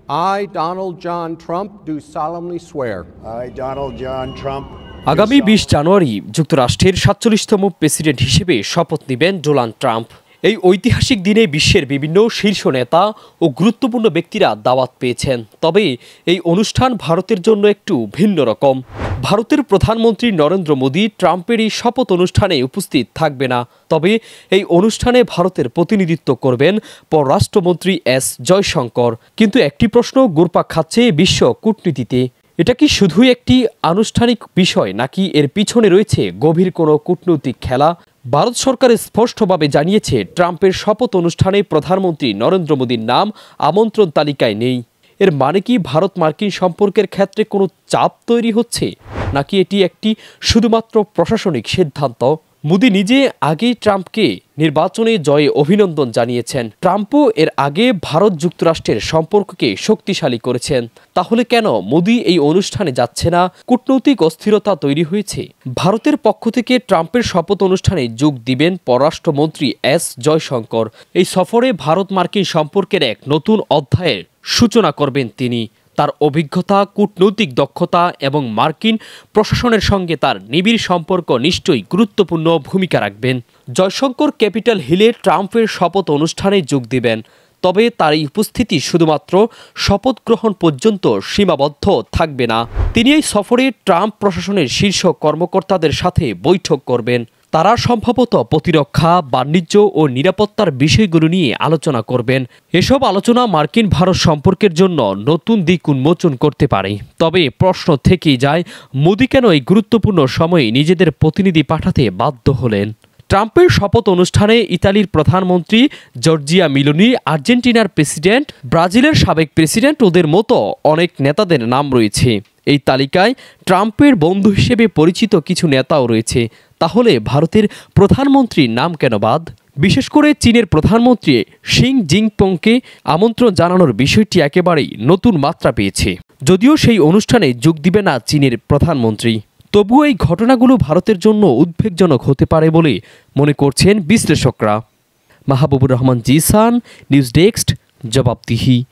I, Donald John Trump, do solemnly swear. I, Donald John Trump. আগামী ২০ জানুয়ারি যুক্তরাষ্ট্রের ৪৭তম president হিসেবে শপথ নেবেন ডোনাল্ড ট্রাম্প। এই ঐতিহাসিক দিনে বিশ্বের বিভিন্ন শীর্ষ নেতা ও গুরুত্বপূর্ণ ব্যক্তিরা দাওয়াত পেয়েছেন। তবে এই অনুষ্ঠান ভারতের জন্য একটু ভিন্ন রকম। ভারতের প্রধানমন্ত্রী নরেন্দ্র মোদী ট্রাম্পের এই শপথ অনুষ্ঠানে উপস্থিত থাকবে না। তবে এই অনুষ্ঠানে ভারতের প্রতিনিধিত্ব করবেন পররাষ্ট্রমন্ত্রী এস জয়শঙ্কর। কিন্তু একটি প্রশ্ন ঘুরপাক খাচ্ছে বিশ্ব কূটনীতিতে। এটা কি শুধুই একটি আনুষ্ঠানিক বিষয়, নাকি এর পিছনে রয়েছে গভীর কোনো কূটনৈতিক খেলা? ভারত সরকার স্পষ্টভাবে জানিয়েছে ট্রাম্পের শপথ অনুষ্ঠানে প্রধানমন্ত্রী নরেন্দ্র মোদীর নাম আমন্ত্রণ তালিকায় নেই। এর মানে কি ভারত মার্কিন সম্পর্কের ক্ষেত্রে কোনো চাপ তৈরি হচ্ছে, নাকি এটি একটি শুধুমাত্র প্রশাসনিক সিদ্ধান্ত? মোদী নিজে আগেই ট্রাম্পকে নির্বাচনে জয়ে অভিনন্দন জানিয়েছেন। ট্রাম্পও এর আগে ভারত যুক্তরাষ্ট্রের সম্পর্ককে শক্তিশালী করেছেন। তাহলে কেন মোদী এই অনুষ্ঠানে যাচ্ছে না? কূটনৈতিক অস্থিরতা তৈরি হয়েছে। ভারতের পক্ষ থেকে ট্রাম্পের শপথ অনুষ্ঠানে যোগ দিবেন পররাষ্ট্রমন্ত্রী এস জয়শঙ্কর। এই সফরে ভারত মার্কিন সম্পর্কের এক নতুন অধ্যায়ের সূচনা করবেন তিনি। তার অভিজ্ঞতা, কূটনৈতিক দক্ষতা এবং মার্কিন প্রশাসনের সঙ্গে তার নিবিড় সম্পর্ক নিশ্চয়ই গুরুত্বপূর্ণ ভূমিকা রাখবেন। জয়শঙ্কর ক্যাপিটাল হিলে ট্রাম্পের শপথ অনুষ্ঠানে যোগ দিবেন। তবে তার এই উপস্থিতি শুধুমাত্র শপথ গ্রহণ পর্যন্ত সীমাবদ্ধ থাকবে না। তিনি এই সফরে ট্রাম্প প্রশাসনের শীর্ষ কর্মকর্তাদের সাথে বৈঠক করবেন। তারা সম্ভবত প্রতিরক্ষা, বাণিজ্য ও নিরাপত্তার বিষয়গুলো নিয়ে আলোচনা করবেন। এসব আলোচনা মার্কিন ভারত সম্পর্কের জন্য নতুন দিক উন্মোচন করতে পারে। তবে প্রশ্ন থেকেই যায়, মোদী কেন এই গুরুত্বপূর্ণ সময়ে নিজেদের প্রতিনিধি পাঠাতে বাধ্য হলেন? ট্রাম্পের শপথ অনুষ্ঠানে ইতালির প্রধানমন্ত্রী জর্জিয়া মেলোনি, আর্জেন্টিনার প্রেসিডেন্ট, ব্রাজিলের সাবেক প্রেসিডেন্ট, ওদের মতো অনেক নেতাদের নাম রয়েছে। এই তালিকায় ট্রাম্পের বন্ধু হিসেবে পরিচিত কিছু নেতাও রয়েছে। তাহলে ভারতের প্রধানমন্ত্রীর নাম কেন বাদ? বিশেষ করে চীনের প্রধানমন্ত্রী শি জিনপিংকে আমন্ত্রণ জানানোর বিষয়টি একেবারেই নতুন মাত্রা পেয়েছে। যদিও সেই অনুষ্ঠানে যোগ দিবে না চীনের প্রধানমন্ত্রী, তবুও এই ঘটনাগুলো ভারতের জন্য উদ্বেগজনক হতে পারে বলে মনে করছেন বিশ্লেষকরা। মাহবুবুর রহমান জিসান, নিউজ ডেস্ক, জবাবদিহি।